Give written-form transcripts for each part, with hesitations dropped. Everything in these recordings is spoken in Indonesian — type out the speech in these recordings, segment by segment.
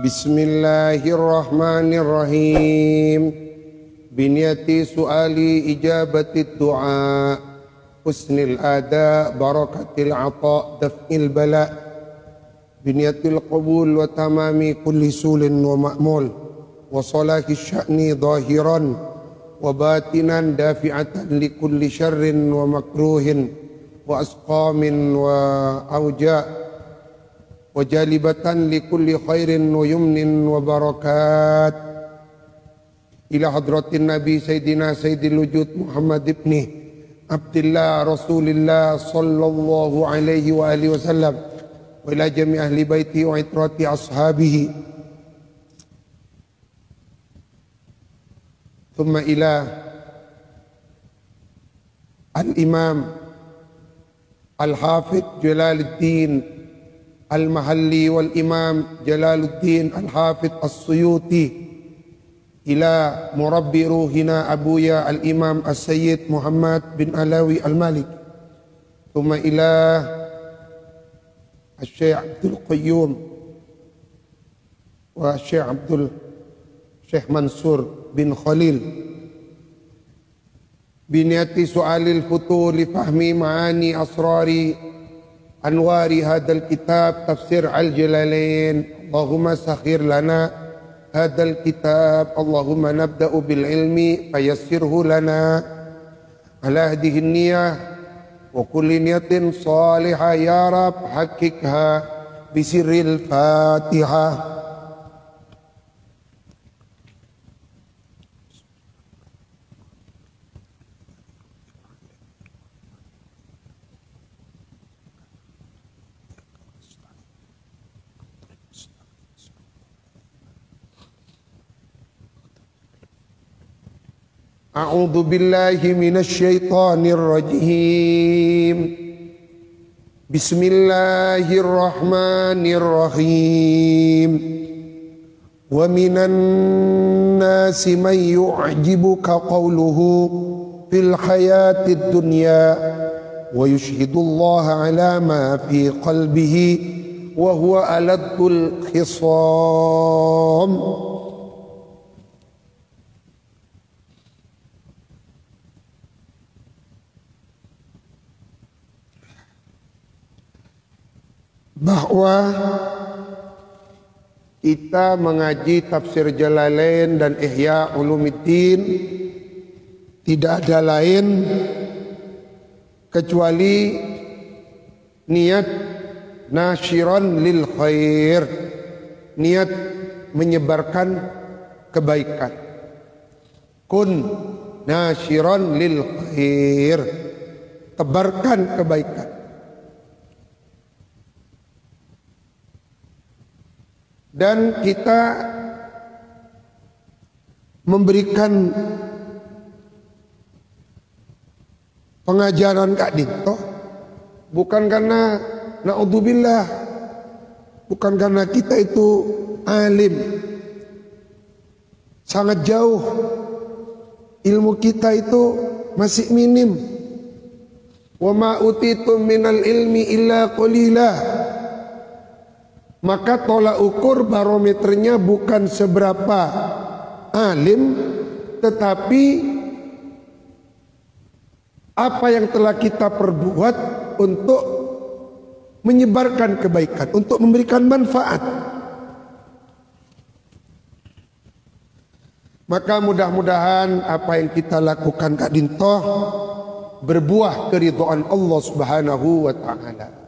Bismillahirrahmanirrahim. Biniyati su'ali ijabati du'a, husnil ada, barakatil ata, daf'il bala, biniyatil qabul wa tamami kulli sulin wa ma'mul, wa salahi sya'ni zahiran wa batinan, dafi'atan li kulli syarrin wa makruhin wa asqamin wa auja', wa jalibatan li kulli khairin wa yumnin wa barakat. Ila hadratin Nabi Sayyidina Sayyidil Wujud Muhammad ibni Abdillah Rasulillah sallallahu alaihi wa alihi wasallam, wa ila jami ahli baiti wa itrati ashabihi, thumma ila al-imam al-hafidh Jalaluddin Al-Mahalli wal Imam Jalaluddin Al-Hafidh As-Suyuti, ila murabbi ruhina abuya Al-Imam As-Sayyid Muhammad bin Alawi Al-Malik, thumma ila Al-Syekh Abdul Qayyum wa Syekh Mansur bin Khalil, biniyati su'alil futur li fahmi ma'ani asrari anwari hadal kitab tafsir al-jalalain. Allahumma sakhir lana hadal kitab, Allahumma nabda'u bil ilmi fayassirhu lana ala hadihin niyah wa kulli niyatin salihah ya Rab, hakikha bisirril Fatihah. A'udzu billahi minasy syaithanir rajim. Bismillahirrahmanirrahim. Wa minan nasi man yu'jibuka qawluhu fil hayatid dunya wa yushhidullaha ala ma fi qalbihi wa huwa aladdul khisam. Bahwa kita mengaji tafsir Jalalain dan Ihya Ulumuddin tidak ada lain kecuali niat nasyiran lil khair, niat menyebarkan kebaikan. Kun nasyiran lil khair, tebarkan kebaikan. Dan kita memberikan pengajaran Kak Dinto bukan karena naudzubillah, bukan karena kita itu alim, sangat jauh, ilmu kita itu masih minim. Wa ma utitum minal ilmi illa qalila. Maka tolak ukur barometernya bukan seberapa alim, tetapi apa yang telah kita perbuat untuk menyebarkan kebaikan, untuk memberikan manfaat. Maka mudah-mudahan apa yang kita lakukan Kak Dinto berbuah keridhaan Allah Subhanahu wa ta'ala.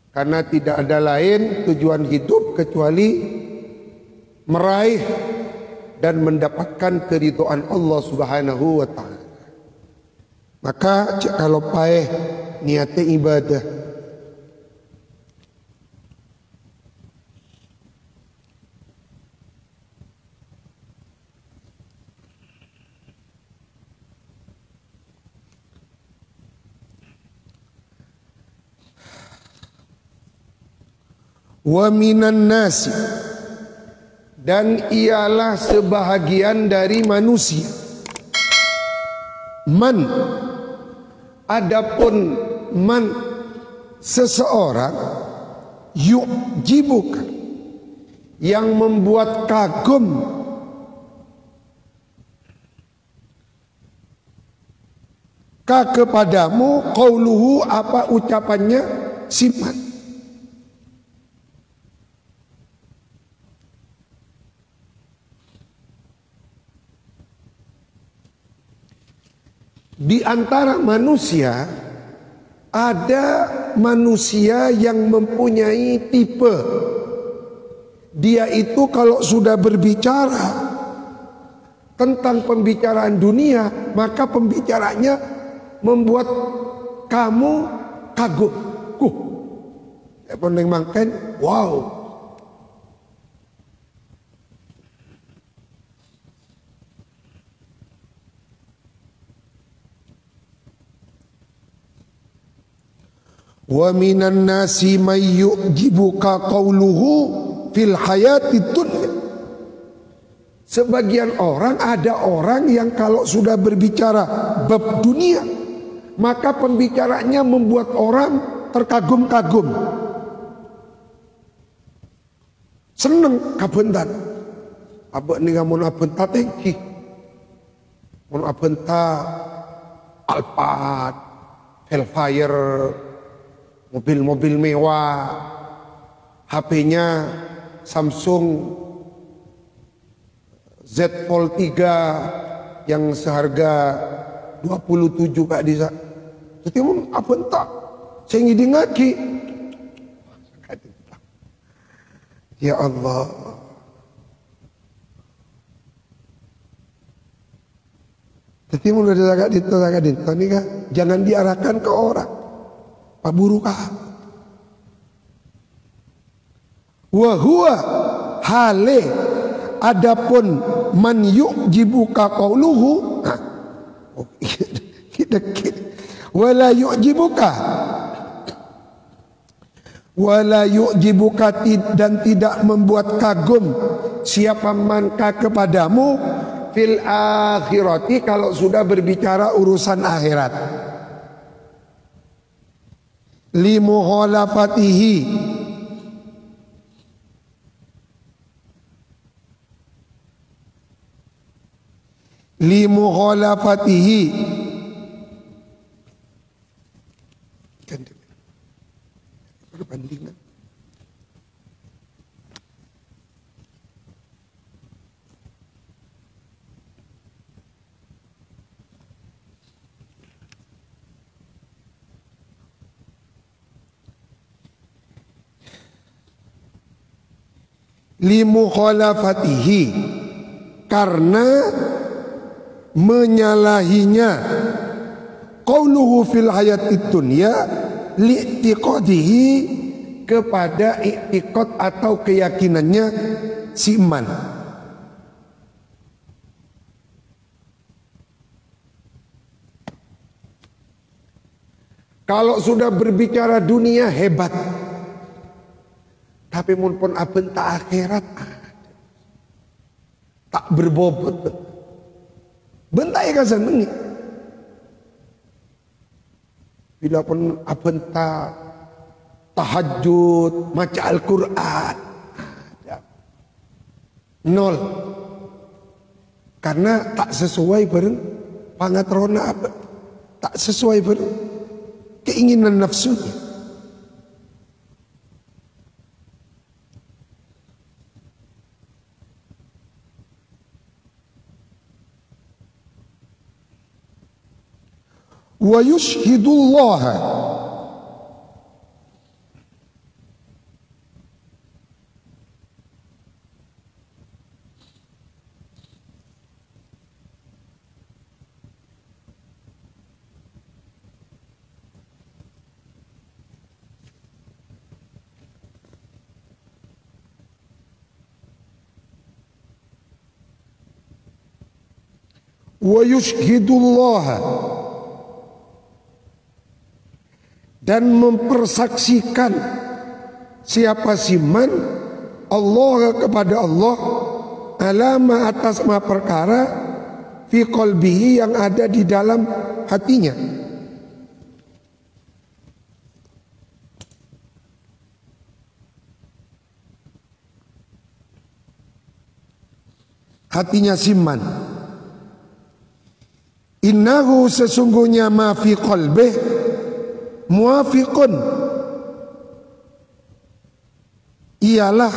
Karena tidak ada lain tujuan hidup kecuali meraih dan mendapatkan keridhaan Allah Subhanahu wa ta'ala. Maka kalau paeh niatnya ibadah. Wa minan nasi, dan ialah sebahagian dari manusia. Man, adapun man seseorang, yu'jibuka, yang membuat kagum kepadamu, qauluhu, apa ucapannya si man. Di antara manusia ada manusia yang mempunyai tipe. Dia itu kalau sudah berbicara tentang pembicaraan dunia, maka pembicaranya membuat kamu kagum. Pondeng mangken, wow. Wa minan nasi may yu'jibuka qawluhu fil hayati dunya. Sebagian orang, ada orang yang kalau sudah berbicara bab dunia, maka pembicaranya membuat orang terkagum-kagum, seneng kabentan. Abek nih mun abenta tengki, mun abenta Alphard, Hellfire, mobil-mobil mewah, HP-nya Samsung Z Fold 3 yang seharga 27 Kak Disa. Jadi mun apa entak saya ngidi ngaki. Ya Allah. Jadi mun udah agak dito nih kan, jangan diarahkan ke orang. Paburukah? Wa huwa hale adapun man yu'jibuka qauluhu, wala yu'jibuka dan tidak membuat kagum siapa manka kepadamu fil akhirati, kalau sudah berbicara urusan akhirat. Limuhalafatihi, kan perbandingan. Limukhalafatihi, karena menyalahinya, qauluhu fil hayatid dunya li'tiqadihi, kepada i'tiqad atau keyakinannya si iman. Kalau sudah berbicara dunia hebat, tapi mun pun abenta akhirat tak berbobot. Bentai ka senengi. Bila pun abenta tahajud, maca Al-Qur'an, nol. Karena tak sesuai bareng pangatrona apa? Tak sesuai bareng keinginan nafsunya. Wa yushhidullaha, wa yushhidullaha, dan mempersaksikan siapa si man, Allah, kepada Allah, alama, atas ma perkara, fi qalbihi, yang ada di dalam hatinya. hatinya Siman. Innahu sesungguhnya ma fi qalbih muafiqun, ialah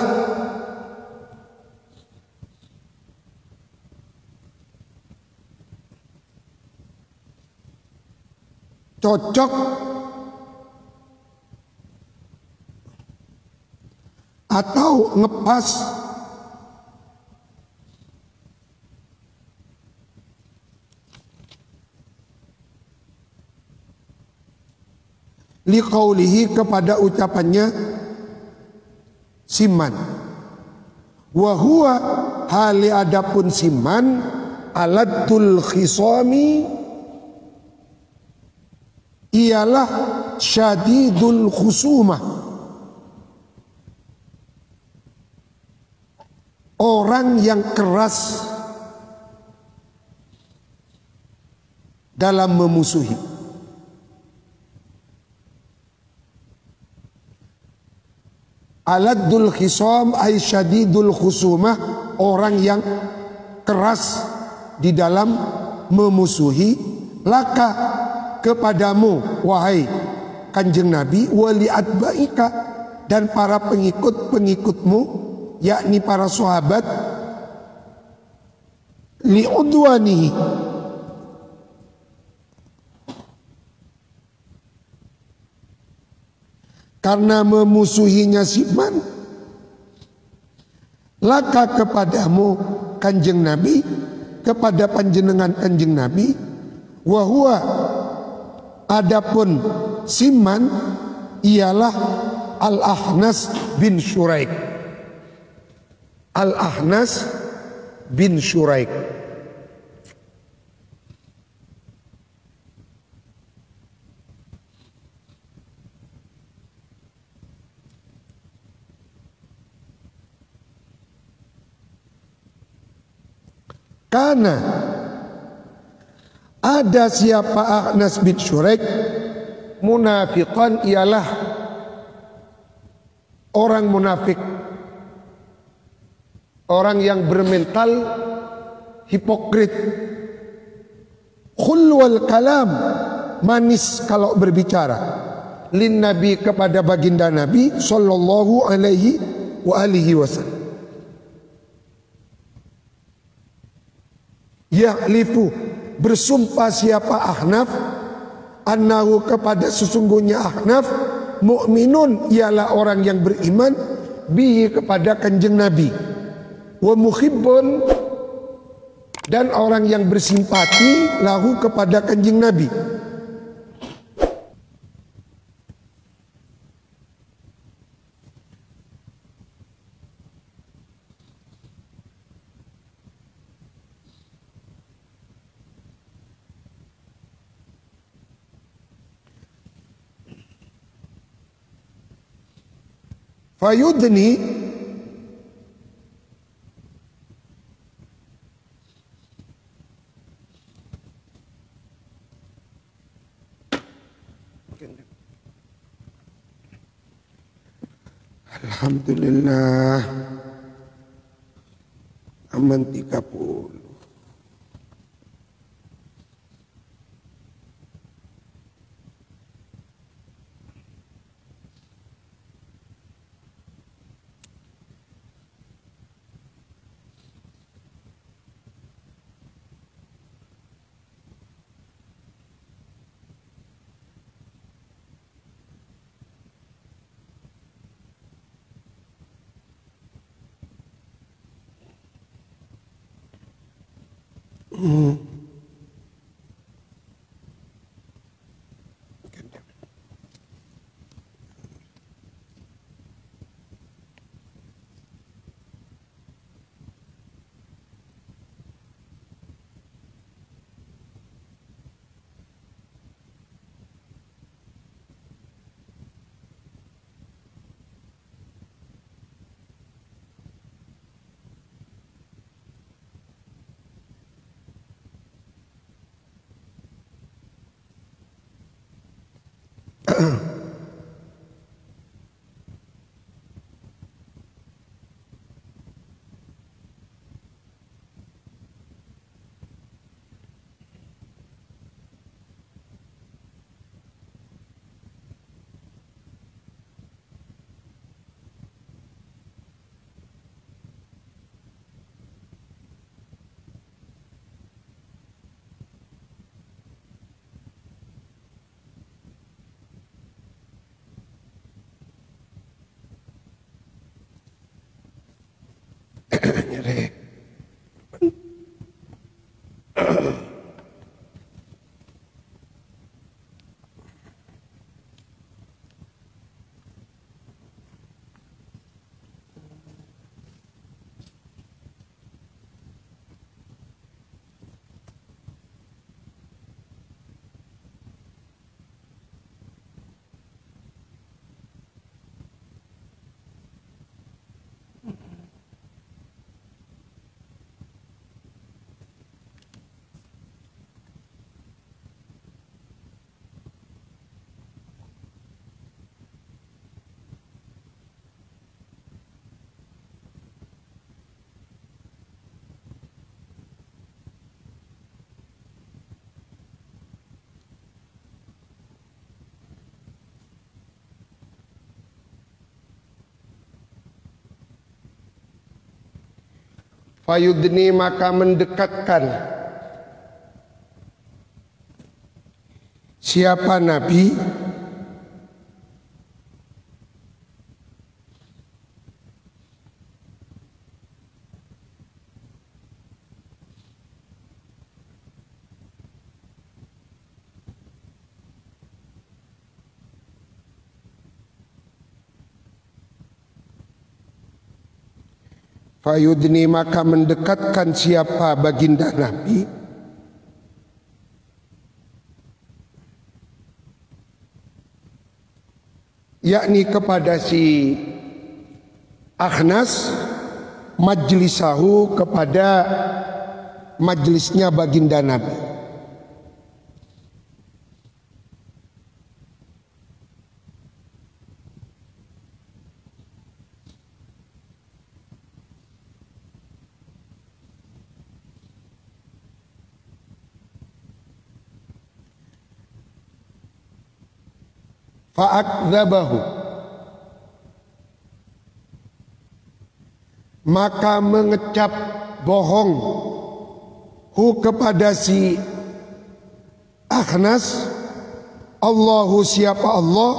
cocok atau ngepas liqaulihi kepada ucapannya Siman. Wa huwa hali adapun Siman aladul khisami, ialah syadidul khusumah, orang yang keras dalam memusuhi. Aladul khisam ay syadidul khusumah, orang yang keras di dalam memusuhi. Laka kepadamu wahai Kanjeng Nabi, wali atbaika dan para pengikut-pengikutmu, yakni para sahabat, li'udwanihi, karena memusuhinya Siman. Laka kepadamu Kanjeng Nabi, kepada panjenengan Kanjeng Nabi, wahwa adapun Siman ialah Al-Ahnas bin Syuraik. Al-Ahnas bin Syuraik. Karena ada siapa Ahnas bin Syuraik, munafiqan, ialah orang munafik, orang yang bermental hipokrit, khulwal kalam, manis kalau berbicara, lin Nabi kepada baginda Nabi sallallahu alaihi wa alihi wasallam. Ya'lifu, bersumpah siapa Ahnaf, annahu kepada sesungguhnya Ahnaf, mu'minun, ialah orang yang beriman, bihi kepada Kanjeng Nabi, wa muhibbun, dan orang yang bersimpati, lahu kepada Kanjeng Nabi. Fayudni, alhamdulillah aman 30. Nyeri. Fayudni maka mendekatkan siapa Nabi Fayudni maka mendekatkan siapa baginda Nabi yakni kepada si Akhnas majlisahu kepada majlisnya baginda Nabi. Fa'akdzabahu maka mengecap bohong hu kepada si Akhnas Allahu siapa Allah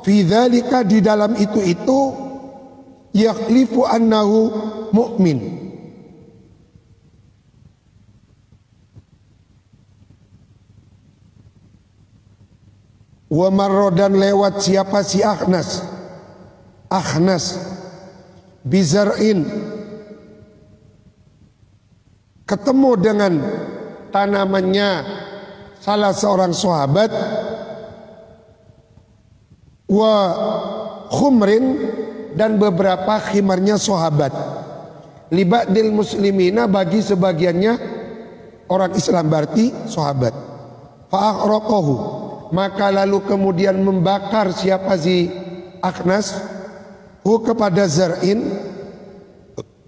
fi dzalika di dalam itu yakhlifu annahu mu'min wa marra dan lewat siapa si Akhnas bizar'in ketemu dengan tanamannya salah seorang sahabat wa khumrin dan beberapa khimarnya sahabat libadil muslimina bagi sebagiannya orang Islam berarti sahabat fa'aqraqahu maka lalu kemudian membakar siapa si Akhnas hu kepada zar'in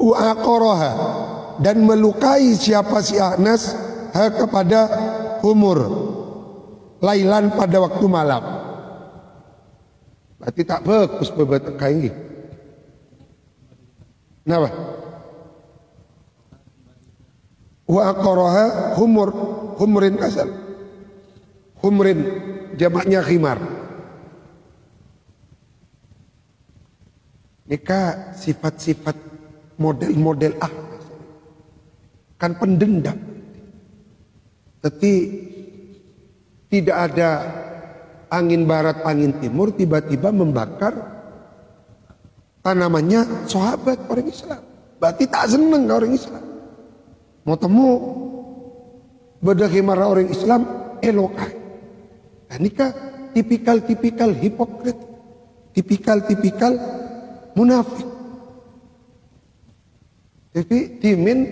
u'aqaraha dan melukai siapa si Akhnas ha kepada humur lailan pada waktu malam. Berarti tak bagus bebetekai ini. Kenapa? U'aqaraha humurin kasal. Humrin jamaknya khimar. Nikah sifat-sifat model-model kan pendendam. Tapi tidak ada angin barat angin timur tiba-tiba membakar tanamannya sahabat orang Islam. Berarti tak seneng orang Islam. Mau temu beda khimar orang Islam elokai. Nah, nikah tipikal hipokrit, tipikal munafik. Tapi timin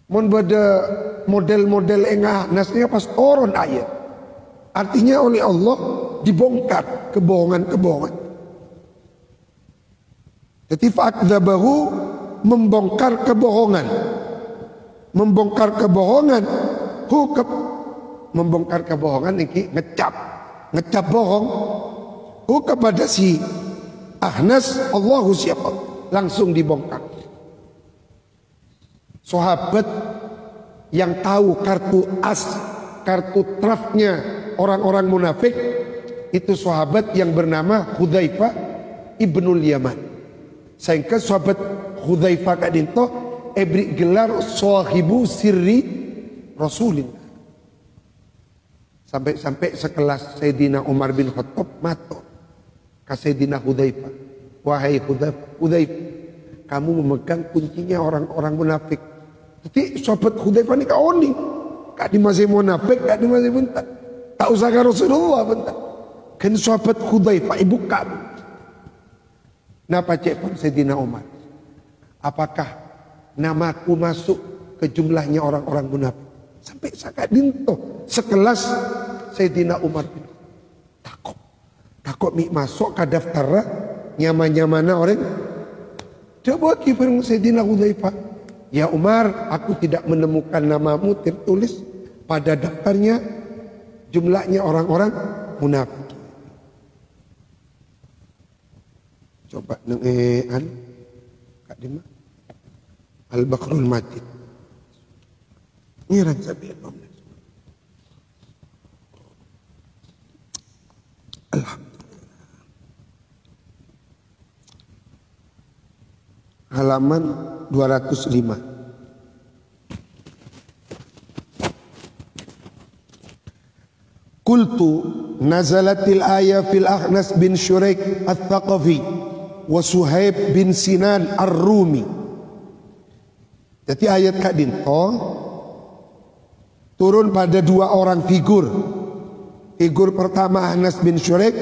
mon beda model-model engah nasnya pas turun ayat. Artinya oleh Allah dibongkar kebohongan-kebohongan. Jadi fa'akdzabahu membongkar kebohongan. Membongkar kebohongan ini ngecap bohong kepada si Akhnas Allahu siapa langsung dibongkar. Sahabat yang tahu kartu trafnya orang-orang munafik itu sahabat yang bernama Hudzaifah ibnul Yaman. Sehingga sahabat Hudzaifah kadinto ebri gelar sahibu sirri Rasulillah. Sampai-sampai sekelas Sayyidina Umar bin Khattab mato ke Sayyidina Hudzaifah. Wahai Hudzaifah, kamu memegang kuncinya orang-orang munafik. Jadi sahabat Hudzaifah ini kau ni, kak di masih munafik, kak di masih bentar. Tak usah ke Rasulullah bentar. Kan sahabat Hudzaifah ibu kamu. Napa cek pun Sayyidina Umar? Apakah namaku masuk ke jumlahnya orang-orang munafik? Sampai sakit dinto sekelas Sayyidina Umar bin takut mi masuk ke daftar nyaman-nyamana orang. Coba kiper Sayyidina Hudzaifah, ya Umar, aku tidak menemukan namamu tertulis pada daftarnya jumlahnya orang-orang munafik. Coba nengean Kak Dima Al-Baqarul Majid. Ngiran sabi Imam. Alhamdulillah. Halaman 205. Qultu nazalatil ayah fil Akhnas bin Syuraik Al-Thaqafi wa Suhaib bin Sinan Ar-Rumi. Jadi ayat Kak Dinto turun pada dua orang figur. Figur pertama Akhnas bin Syuraik,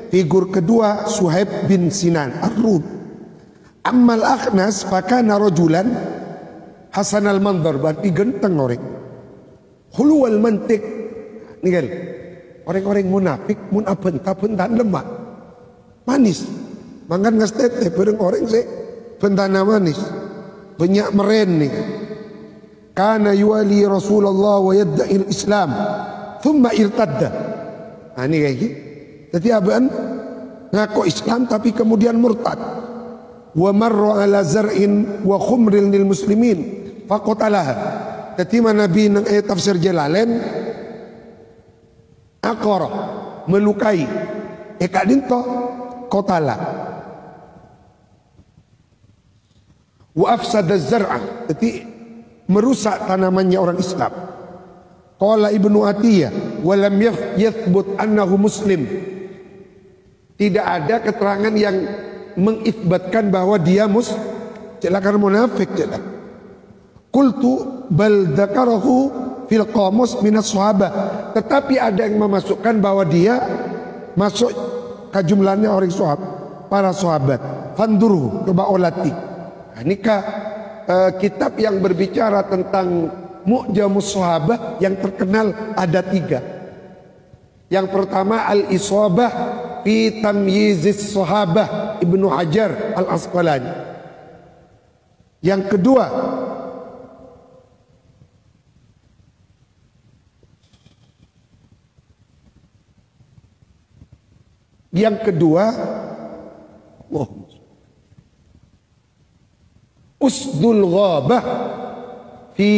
figur kedua Suhaib bin Sinan Ar-Rumi. Ammal Akhnas fakana rajulan hasanal mandhar, berarti genteng orang. Hulwal mantik. Ninggal. Orang-orang munafik mun abenta-bentan lemah. Manis. Mangan ngestete bareng orang se bentana manis. Banyak meren nih. Kana yuwali Rasulullah wa yadda'il Islam thumma irtadda. Nah ini kayak gitu. Jadi abang ngaku Islam tapi kemudian murtad. Wa marra ala zar'in wa khumrin lil muslimin faqatalah. Jadi Nabi nang ayat tafsir Jalalain akara melukai Kak Dinto qatala wa afsada zar'a, jadi merusak tanamannya orang Islam. Qala Ibnu Atiyah wa lam yathbut annahu muslim, tidak ada keterangan yang mengisbatkan bahwa dia celaka munafik celak. Qultu bal dzakarahu fil qamus minas sahabah, tetapi ada yang memasukkan bahwa dia masuk ke jumlahnya orang sahabat, para sahabat. Fandurhu coba olati. Nah, nikah kitab yang berbicara tentang Mu'jamus Sahabah yang terkenal ada 3. Yang pertama Al-Isabah fi Tamyizis Sahabah Ibnu Hajar Al-Asqalani. Yang kedua Usdul Ghabah fi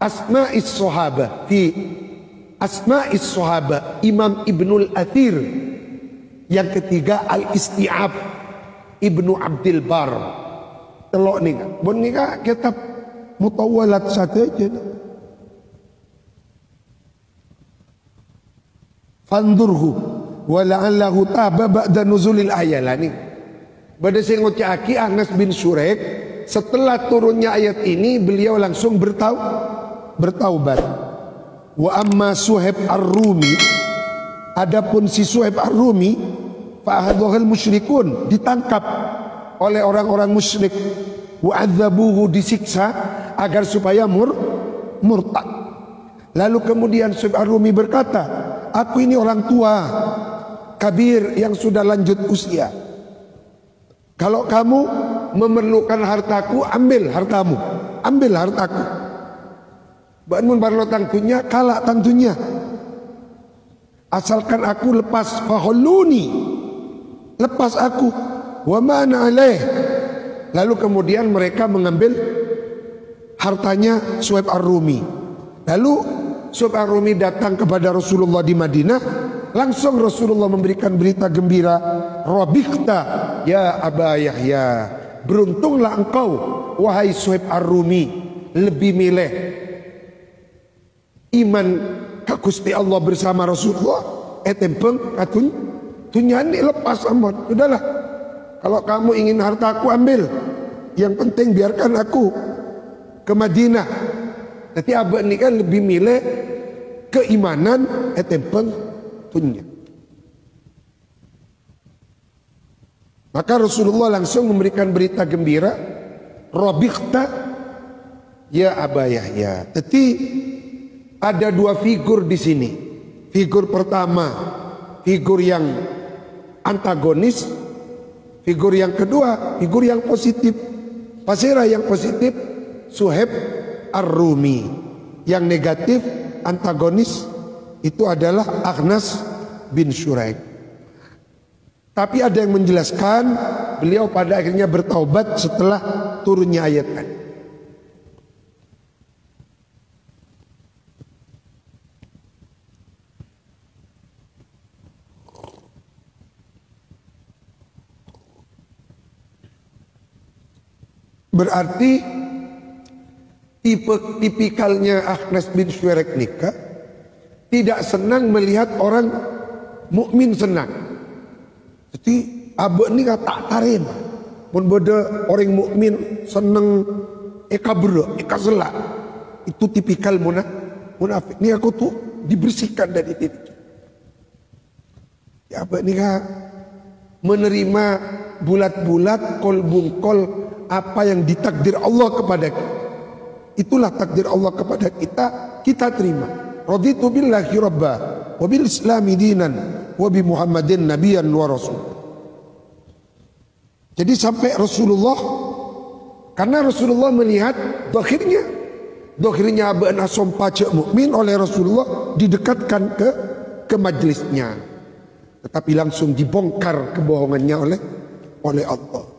Asma'is Sahabah, fi Asma'is Sahabah Imam Ibnul Athir. Yang ketiga Al-Isti'ab Ibnu Abdil Bar. Telok nih kan, bon nih kan kitab mutawalat satu aja. Fandurhu wa la'allahu taba ba'da nuzulil ayat nih. Pada saya ngocaki Akhnas bin Syuraik, setelah turunnya ayat ini beliau langsung bertaubat. Wa amma Suhaib Ar-Rumi, adapun si Suhaib Ar-Rumi fa ahadhal musyrikun, ditangkap oleh orang-orang musyrik, wa adzabuhu, disiksa agar supaya murtad. Lalu kemudian Suhaib Ar-Rumi berkata, aku ini orang tua kabir yang sudah lanjut usia. Kalau kamu memerlukan hartaku, ambil hartamu, ambil hartaku. Bangun barlo tangtunya, kalah tangtunya. Asalkan aku lepas, faholuni, lepas aku. Wa mana alaih. Lalu kemudian mereka mengambil hartanya Suhaib Ar-Rumi. Lalu Suhaib Ar-Rumi datang kepada Rasulullah di Madinah, Langsung Rasulullah memberikan berita gembira, Rabiqta ya Aba Yahya, beruntunglah engkau wahai Suhaib Ar-Rumi, lebih milih iman ka Gusti Allah bersama Rasulullah etempeng katun tunyani lepas amon. Sudahlah, kalau kamu ingin hartaku ambil, yang penting biarkan aku ke Madinah. Tapi abah ini kan lebih milih keimanan etempeng tunya. Maka Rasulullah langsung memberikan berita gembira, Rabiqta ya Aba Yahya. Tapi ada dua figur di sini. Figur pertama, figur yang antagonis. Figur yang kedua, figur yang positif. Pasirah yang positif, Suhaib Ar-Rumi. Yang negatif, antagonis, itu adalah Akhnas bin Syuraik. Tapi ada yang menjelaskan beliau pada akhirnya bertaubat setelah turunnya ayat tadi. Berarti tipikalnya Akhnas bin Syuraik nikah tidak senang melihat orang mukmin senang. Jadi abah ni tak tarim. Pun beda orang mukmin seneng eka bro, eka selak. Itu tipikal munafik. Ni aku tuh dibersihkan dari titik. Ya abah ni menerima bulat-bulat kol bungkol apa yang ditakdir Allah kepada kita. Itulah takdir Allah kepada kita, kita terima. Raditu billahi rabba wa bil islami dinan wa bi Muhammadin nabiyan wa rasul. Jadi sampai Rasulullah, karena Rasulullah melihat dokhirnya Abu Nasom pacak mukmin oleh Rasulullah didekatkan ke majlisnya, tetapi langsung dibongkar kebohongannya oleh Allah.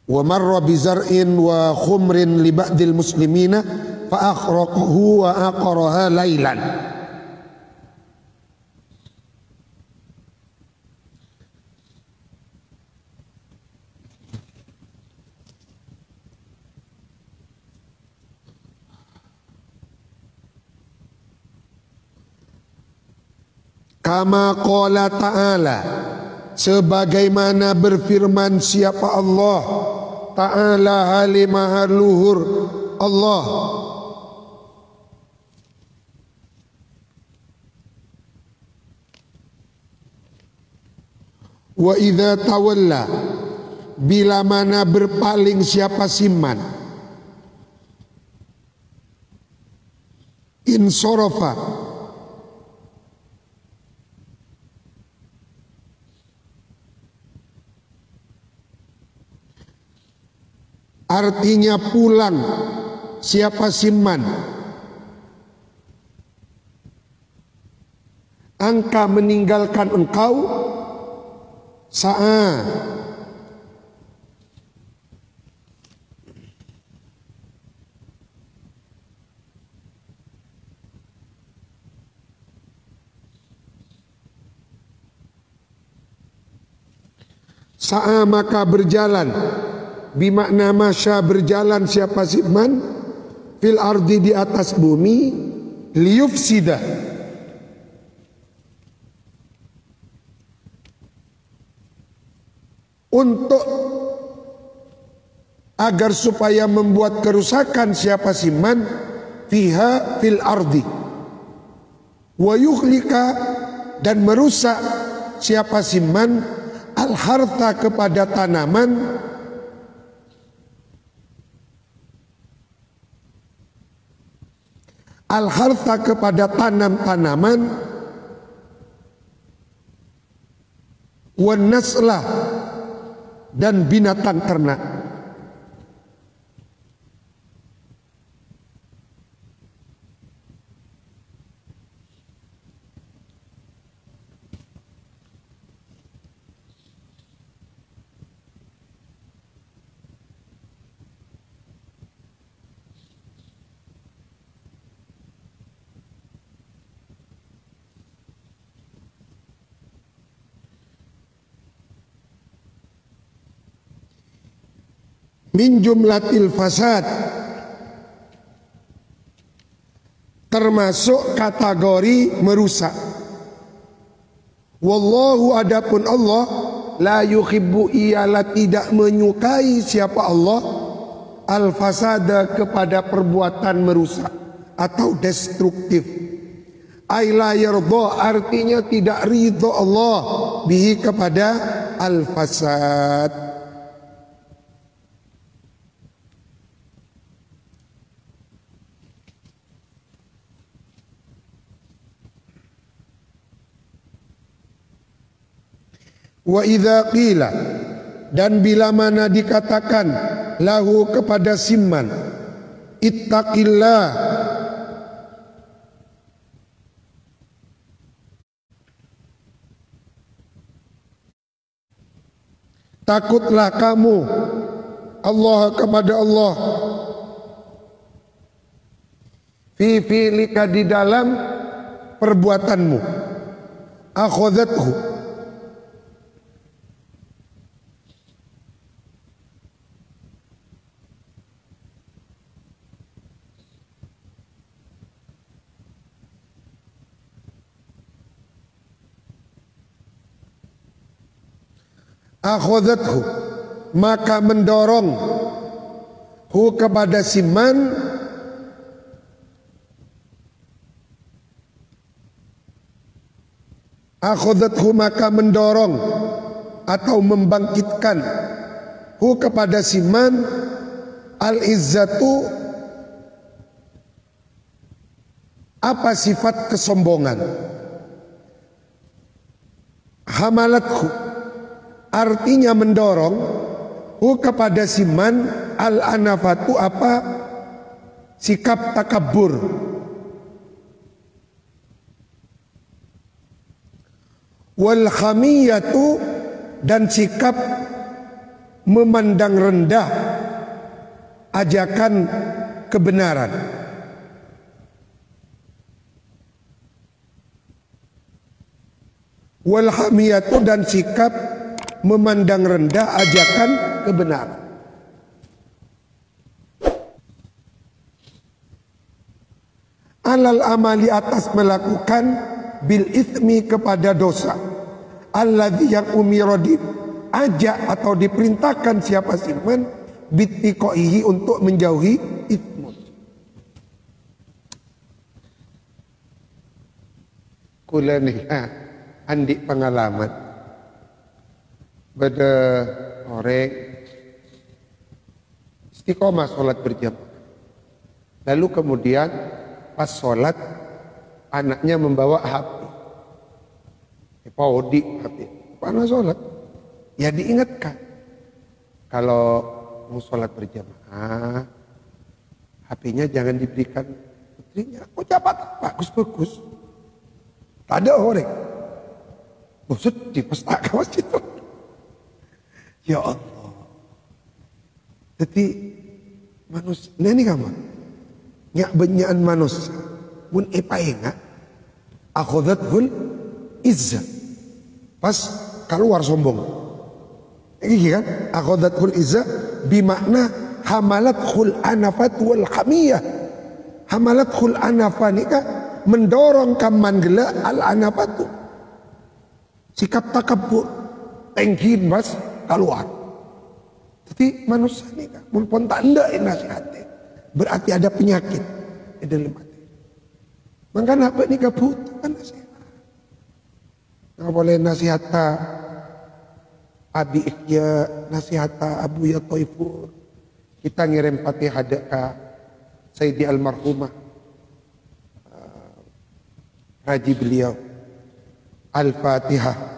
Wa marra bi zar'in wa khumrin li ba'dil muslimina fa akhraqahu wa aqaraha lailan. Kama qala ta'ala, sebagaimana berfirman siapa Allah Ta'ala halimaha luhur Allah, wa idza tawalla, bila mana berpaling siapa siman, insorofa, artinya pulang siapa siman, angka meninggalkan engkau, sa'a, sa'a maka berjalan, bimakna masya berjalan siapa siman, fil ardi di atas bumi, liyufsida, untuk agar supaya membuat kerusakan siapa siman, fiha fil ardi, wa yukhlika, dan merusak siapa siman, al harta kepada tanaman, al-harta kepada tanam-tanaman, wan naslah, dan binatang ternak. min jumlatil fasad, termasuk kategori merusak. Wallahu adapun Allah la yuhibbu, ialah tidak menyukai siapa Allah al fasada, kepada perbuatan merusak atau destruktif. Ai la yarda, artinya tidak ridho Allah bihi, kepada al fasad. Wa idza qila, dan bila mana dikatakan lahu, kepada Simman, ittaqillah, takutlah kamu Allah, kepada Allah, fi fi'lika, di dalam perbuatanmu, akhadhathu, akhadhathu, maka mendorong hu, kepada Simman, akhadhathu, maka mendorong atau membangkitkan hu, kepada Simman, al izzatu, apa sifat kesombongan, hamalathu, artinya mendorong hu, kepada Simman, al anafatu, apa sikap takabur, wal khamiyatu, dan sikap memandang rendah ajakan kebenaran. Wal khamiyatu, dan sikap memandang rendah ajakan kebenaran. Alal amali, atas melakukan, bil ithmi, kepada dosa, alladzi, yang umira, diajak atau diperintahkan siapa Simman, bittiqaihi, untuk menjauhi ithmun. Kula nikah andik pengalaman pada orang istiqomah sholat berjamaah. Lalu kemudian pas sholat anaknya membawa HP. Paudi HP. Panas sholat. Ya diingatkan. Kalau mau sholat berjamaah, HP-nya jangan diberikan putrinya. Oh jabat, bagus-bagus. Tak ada orang. Maksud di pestaka masjid itu. Ya Allah. Jadi manusia, nah ini kamu nyak benyaan manusia mun epaenga akhadhatul izzah, pas keluar sombong. Ini kan akhadhatul izzah bimakna hamalatul anafat wal khamiyah. Hamalatul anafah nikah mendorong kaman gela al anafatu, sikap takabur, tengkin mas keluar. Jadi manusia ini kan pun tak ada nasihatnya, berarti ada penyakit di dalam hati. Makanya apa ini butuh kan nasihat. Nggak boleh nasihata abi ya, nasihata abu ya Toifur. Kita ngirim Fatihah ke Sayyidi almarhumah Haji beliau, Al-Fatihah.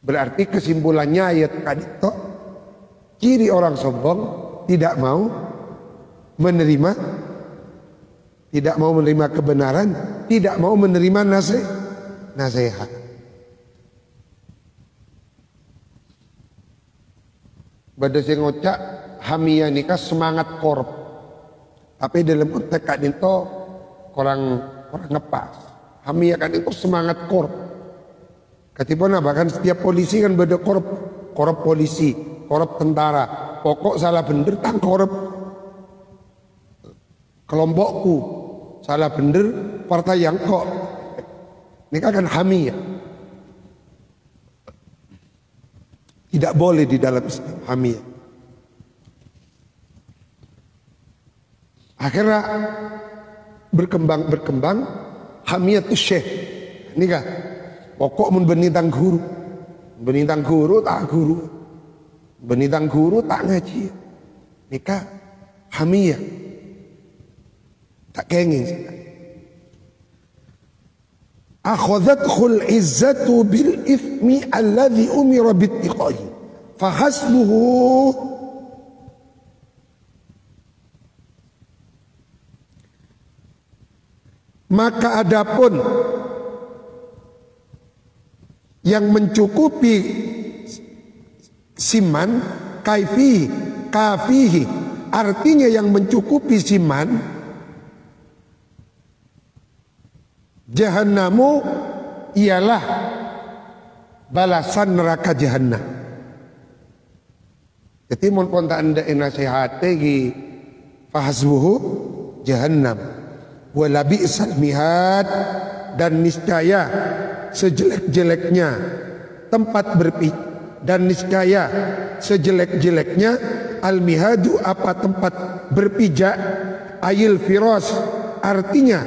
Berarti kesimpulannya ayat kadito, ciri orang sombong tidak mau menerima, tidak mau menerima kebenaran, tidak mau menerima nasihat. Pada saya ngocak hamiyah nikah semangat korup, Tapi dalam konteks Kak Dinto kurang ngepas. Hamiyah Kak Dinto semangat korup. Katipun apa kan setiap polisi kan beda korup. Korup polisi, korup tentara. Pokok salah bener tang korup. Kelompokku salah bener partai yang kok. Ini kan hamiyah. Tidak boleh di dalam Islam hamiyah. Akhirnya berkembang hamiyah itu syekh. Ini kan pokok mun benitang guru tak guru, benitang guru tak ngaji. Nikah hamiyah tak kenging. Akhadhathul izzatu bil ithmi alladhi umira bittiqai fahasbuhu. Maka adapun yang mencukupi siman kafihi, artinya yang mencukupi siman jahannamu ialah balasan neraka jahannam. Jadi mun pun tak anda nasihate gi fahasbuhu jahannam. Wala bi'sal mihad, dan niscaya sejelek-jeleknya tempat berpijak, dan niscaya sejelek-jeleknya al-mihadu apa tempat berpijak, ayil firas artinya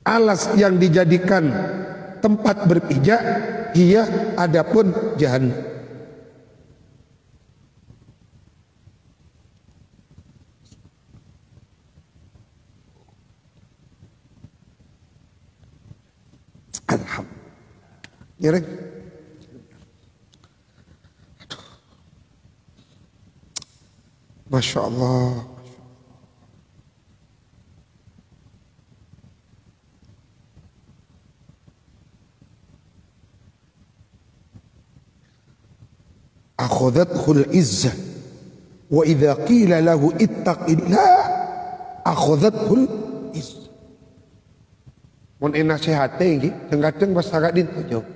alas yang dijadikan tempat berpijak, hiya adapun jahannam. Alhamdulillah. Masya Allah. Akhadhathul izzah wa idza qila lahu ittaqillah akhadhathul izzah. Mun nasihat tinggi, kadang masyarakat itu jauh.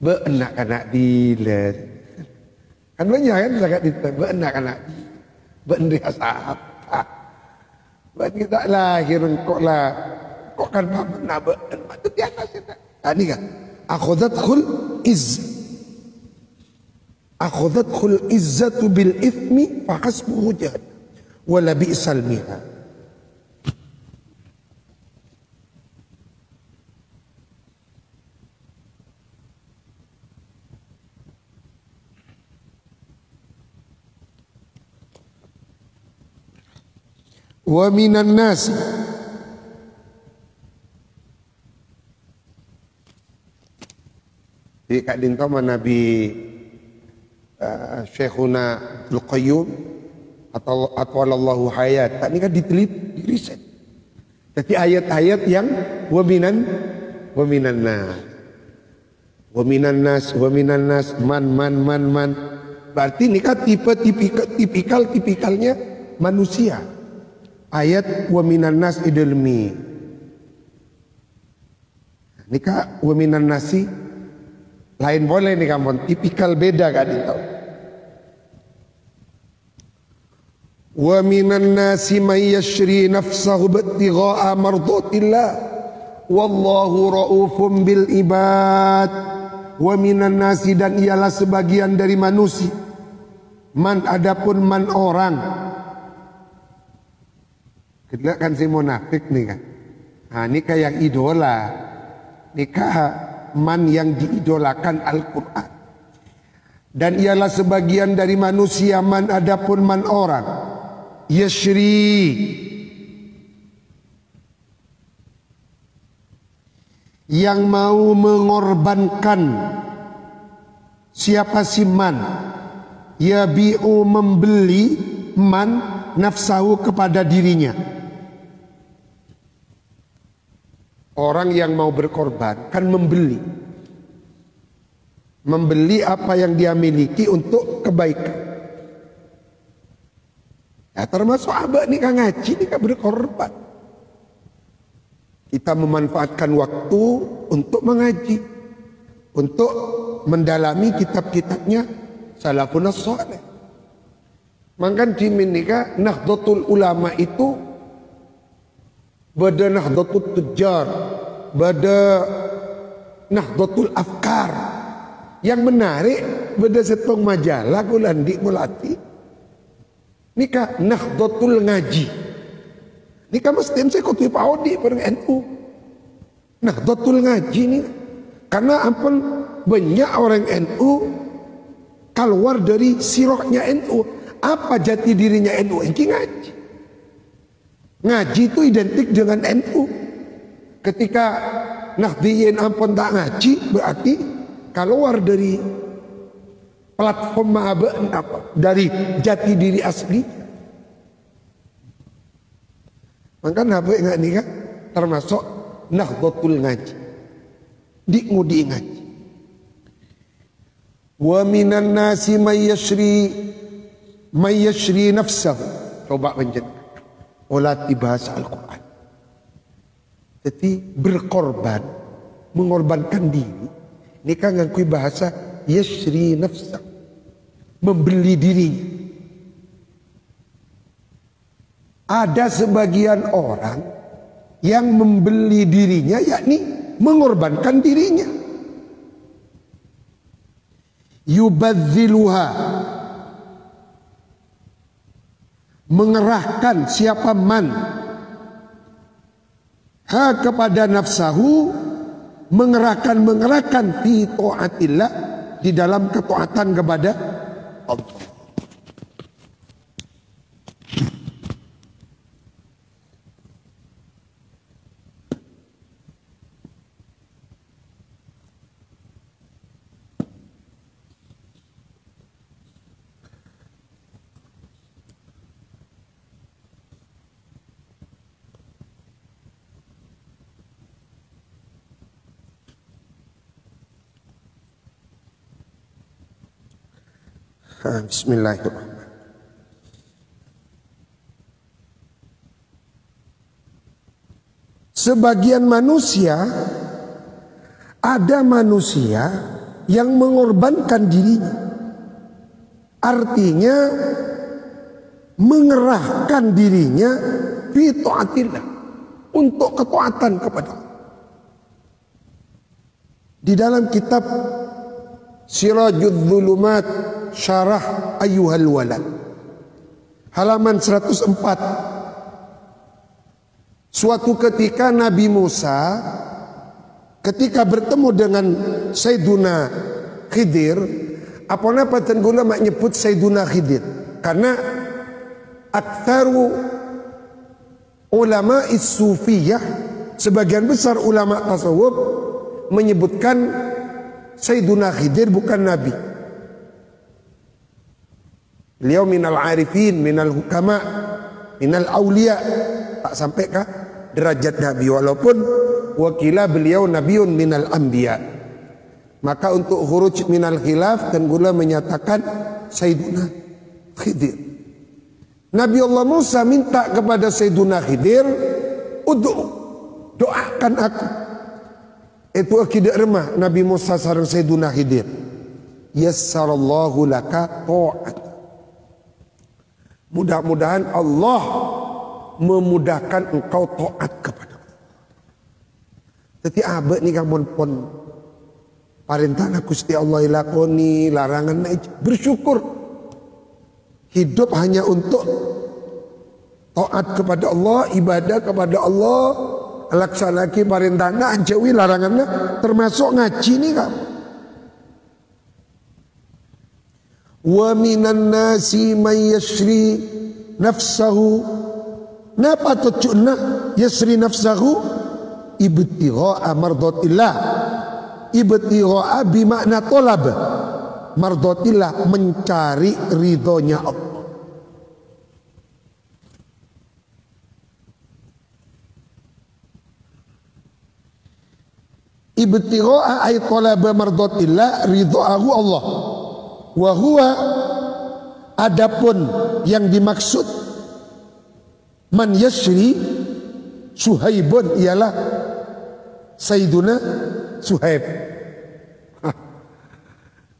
Benak-anak diler. Kan banyak kan masyarakat itu, benak-anak di. Benar apa? Buat kita lahir kok lah, kok kan mana benar itu di atas itu. Ini kan, akhadhathul izzah. Akhadhathul izzatu bil ithmi fa hasbuhu jahannam wa la bi'sal mihad. Wa minan nas di Kak Dinto Nabi Syekhuna Al-Qayyum atau atwalallahu hayat ini kan diteliti, di riset. Jadi ayat-ayat yang wa minan nas man berarti ini kan tipikalnya manusia. Ayat wa minan nas idilmi. Nikah wa minan nasi lain boleh nih kamu, tipikal beda kan itu. Wa minan nasi may yashri nafsahu ibtigha'a mardatillah wallahu raufum bil ibad. Wa minan nasi, dan ialah sebagian dari manusia, man adapun man orang. Kita kan si munafik nih kan. Nah, nikah yang idola, nikah man yang diidolakan Al-Quran. Dan ialah sebagian dari manusia, man adapun man orang, yashri, yang mau mengorbankan. Siapa si man? Yabi'u, membeli, man nafsahu, kepada dirinya. Orang yang mau berkorban kan membeli apa yang dia miliki untuk kebaikan. Termasuk abah nih kan ngaji nih kan berkorban. Kita memanfaatkan waktu untuk mengaji, untuk mendalami kitab-kitabnya salafun saleh. Maka di menika Nahdlatul Ulama itu bada Nahdlatul Tujjar, bada Nahdlatul Afkar. Yang menarik bada setong majalah kulandi mulati. Nika Nahdlatul Ngaji. Nika mesti saya kutip Audi bareng NU. Nahdlatul Ngaji nih. Karena ampun banyak orang NU keluar dari sirahnya NU. Apa jati dirinya NU? Ini ngaji. Ngaji itu identik dengan NU. Ketika Nahdliyin ampun tak ngaji, berarti keluar dari platform apa? Dari jati diri asli. Maka nabe enggak nih kan termasuk Nahdlatul Ngaji. Ngudi ngaji. Wa minan nasi may yashri nafsahu. Coba penjelasan. Olati bahasa Al-Quran. Jadi berkorban, mengorbankan diri. Ini kan ngakui bahasa yashri nafsahu. Membeli dirinya. Ada sebagian orang yang membeli dirinya, yakni mengorbankan dirinya. Yubadziluha, mengerahkan siapa man ha kepada nafsahu, mengerahkan fi taatillah, di dalam ketaatan kepada Allah. Bismillahirrahmanirrahim. Sebagian manusia, ada manusia yang mengorbankan dirinya. Artinya mengerahkan dirinya fi taatillah, untuk ketaatan kepada Allah. Di dalam kitab Sirajul Zulumat Syarah Ayyuhal Walad, halaman 104. Suatu ketika Nabi Musa ketika bertemu dengan Sayyiduna Khidir, apa tenggula mak nyebut Sayyiduna Khidir? Karena aktsaru ulama is-sufiyah, sebagian besar ulama tasawuf menyebutkan Sayyiduna Khidir bukan Nabi. Beliau minal arifin, minal hukama, minal awliya, tak sampai ke derajat Nabi, walaupun wakila beliau nabiun minal anbiya. Maka untuk khuruj minal khilaf dan gula menyatakan Sayyiduna Khidir. Nabi Allah Musa minta kepada Sayyiduna Khidir, doakan aku. Itu akidah remah Nabi Musa sareng Sayyiduna Khidir. Yassarallahu laka ta'at. Mudah-mudahan Allah memudahkan engkau taat kepada Allah. Jadi abad ni kamu pun parintana Gusti Allah ilakoni, larangan bersyukur. Hidup hanya untuk taat kepada Allah, ibadah kepada Allah, laksanaki parintana, anjawi larangannya, termasuk ngaji nih kamu. Wa minan nasi may yashri nafsahu, napa tujuannya yashri nafsahu? Ibtigha'a mardatillah. Ibtigha'a bimakna tolab, mardatillah, mencari ridhonya Allah. Ibtigha'a ay tolab mardatillah, ridho'ahu Allah. Wa huwa, adapun yang dimaksud Man yasri Suhaibun ialah Sayyiduna Suhaib.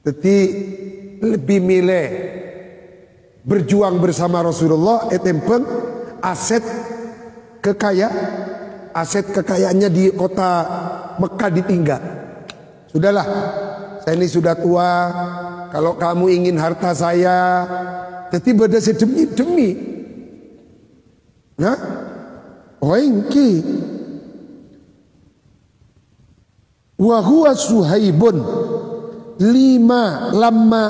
Jadi lebih milih berjuang bersama Rasulullah etempeng aset kekayaannya di kota Mekah ditinggal. Sudahlah, saya ini sudah tua. Kalau kamu ingin harta saya, jadi beda sedemi-demi. Nah, oengki. Wa huwa Suhaibun lamma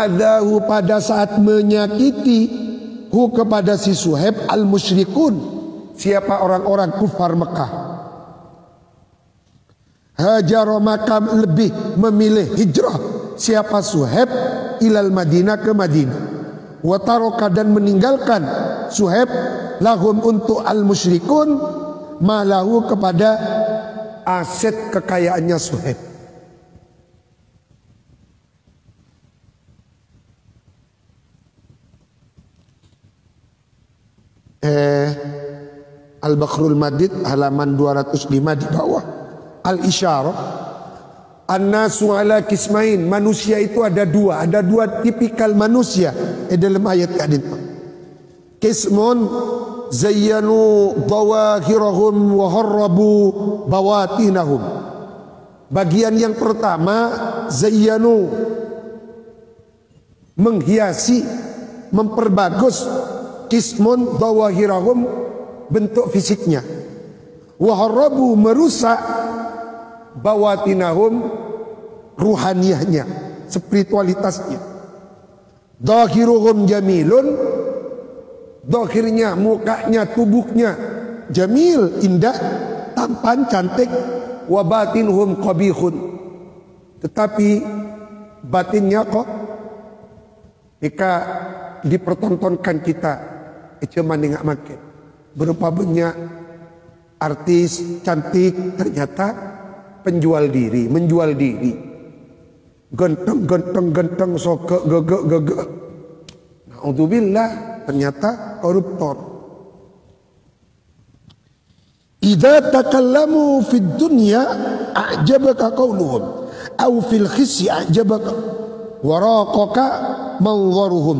adahu pada saat menyakiti kepada si Suhaib al-musyrikun, siapa orang-orang kufar Mekah. Hajar maka lebih memilih hijrah siapa Suhaib ilal Madinah ke Madinah. Wa taraka dan meninggalkan Suhaib lahum untuk al-musyrikun malahu kepada aset kekayaannya Suhaib. Al-Bakhrul Madid halaman 205 di bawah. Al-Isyarah An-nasu ala kismain, manusia itu ada dua tipikal manusia dalam ayat ini. Kismun zayyanu bawahirahum wa harrabu bawatinahum. Bagian yang pertama zayyanu, menghiasi, memperbagus. Kismun bawahirahum, bentuk fisiknya. Wa harrabu, merusak. Bawatinahum, ruhaniyahnya, spiritualitasnya. Dhahiruhum jamilun, dhahirnya, mukanya, tubuhnya jamil, indah, tampan, cantik. Wa batinuhum qabihun, tetapi batinnya kok jika dipertontonkan kita cuma nggak makin berupa banyak artis cantik, ternyata penjual diri, menjual diri, genteng soke gege. Naudzubillah, ternyata koruptor. Idza takallamu fid dunya a'jabaka qawluhum aw fil khisyi a'jabaka waraqaka manzaruhum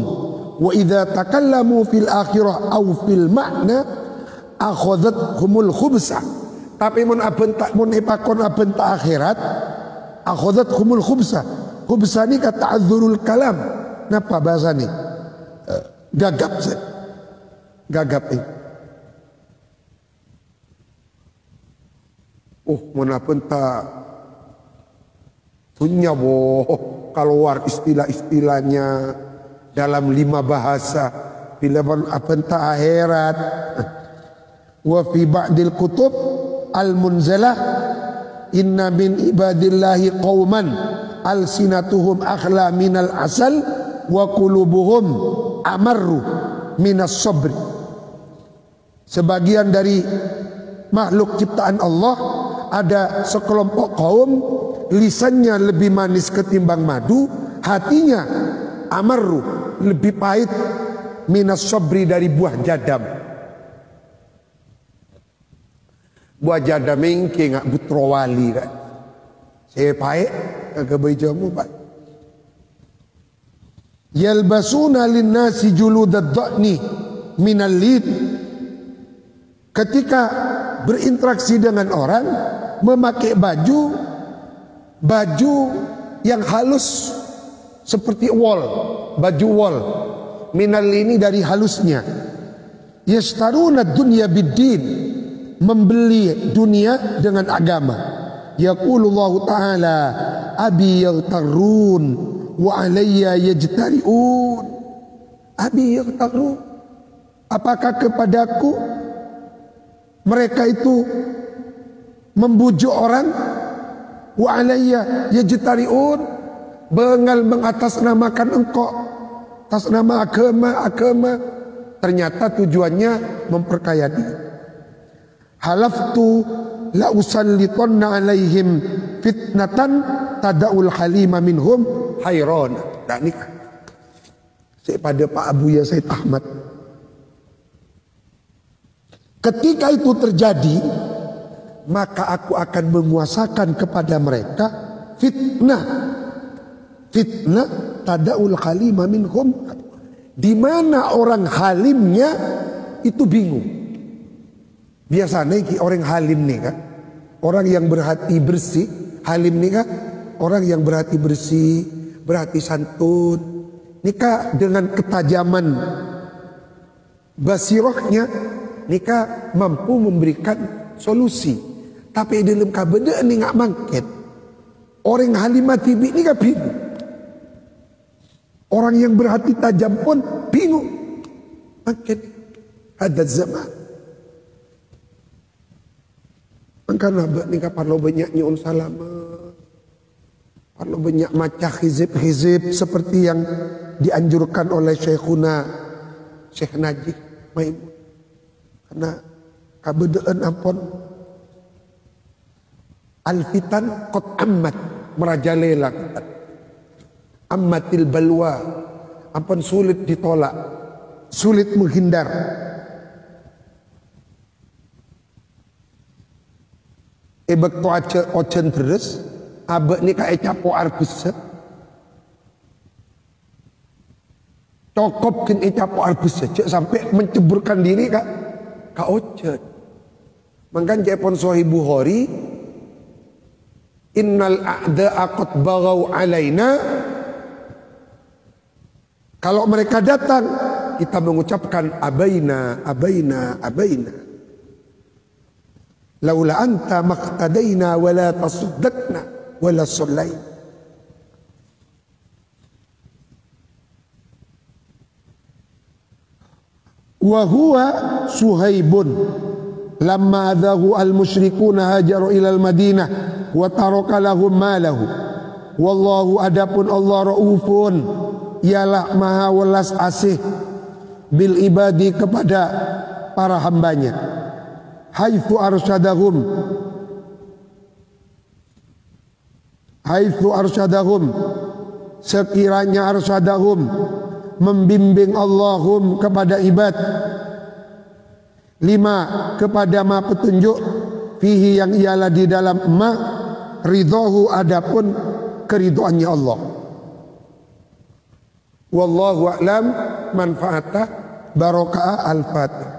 wa idza takallamu fil akhirah aw fil ma'na akhadhathumul khubsah. Tapi mun ipakon abenta akhirat akhadhathumul khubsah. Khubsah ni kata ta'adzurul kalam. Napa bahasa ni? Gagap ini. Mun abenta punya keluar istilah-istilahnya dalam 5 bahasa. Bila abenta akhirat. Wa fi ba'dil kutub al-munzalah inna min ibadillahi qauman alsinatuhum akhla minal asal wa qulubuhum amarru minas sabr. Sebagian dari makhluk ciptaan Allah ada sekelompok kaum lisannya lebih manis ketimbang madu, hatinya amarru, lebih pahit minas sabri, dari buah jadam. Buah jadam mengke ngak butrawali kan. Saya pahit kagak bajamu pak. Yalbasuna linnasi juludad dha'ni minal lid. Ketika berinteraksi dengan orang, memakai baju yang halus seperti baju wol. Minal ini dari halusnya. Yastaruna dunya biddin, membeli dunia dengan agama. Yaqulullahu ta'ala abi yaghtarun wa alayya yajtari'un. Abi yaghtarun, apakah kepadaku mereka itu membujuk orang? Wa alayya yajtari'un, bengal mengatasnamakan engkau atas nama agama. Ternyata tujuannya memperkaya diri. Halaftu la usallitanna alaihim fitnatan tada'ul halima minhum hayron. Nah ini pada Pak Abuya Said Ahmad Ketika itu terjadi, maka aku akan menguasakan kepada mereka fitnah. Fitnah tadaul halima minhum, di mana orang halimnya itu bingung. Biasanya orang halim nih kan, orang yang berhati bersih. Halim nih kan, orang yang berhati bersih, berhati santun. Nikah dengan ketajaman basirohnya, nikah mampu memberikan solusi. Tapi dalam kabeda ini nggak mangket. Orang halimah tibi ini nggak bingung. Orang yang berhati tajam pun bingung. Mangket ada zaman. Makanya nikah perlu banyak nyun salama. Perlu banyak macam hizib-hizib seperti yang dianjurkan oleh Syekhuna Syekh Najih Maimun. Karena kabedaan ampun alfitan qad ammat, merajalela ammatil balwa, ampun sulit ditolak, sulit menghindar. Ebek to ocen terus abek ni kae capo arbus. Cokop kin capo arbus sampai menceburkan diri ka ocen. Mangkan jepon Sahih Bukhari, innal a'da'a qad baghaw alaina. Kalau mereka datang, kita mengucapkan abaina, abaina, abaina. Laula anta maqtadaina wala tasaddaqna wala sallaina. Wa huwa Suhaibun lamma adhahu al-musyrikuna hajaru ila al-Madinah wa taraka lahum malahu. Wallahu adapun Allah raufun, ialah maha welas asih bil ibadi kepada para hambanya. Haitsu arsyadahum sekiranya arsyadahum membimbing Allahum kepada ibad, lima kepada ma petunjuk, fihi yang ialah di dalam ma ridhahu adapun keridhaannya Allah. Wallahu a'lam. Manfaatah barokah al-Fatihah.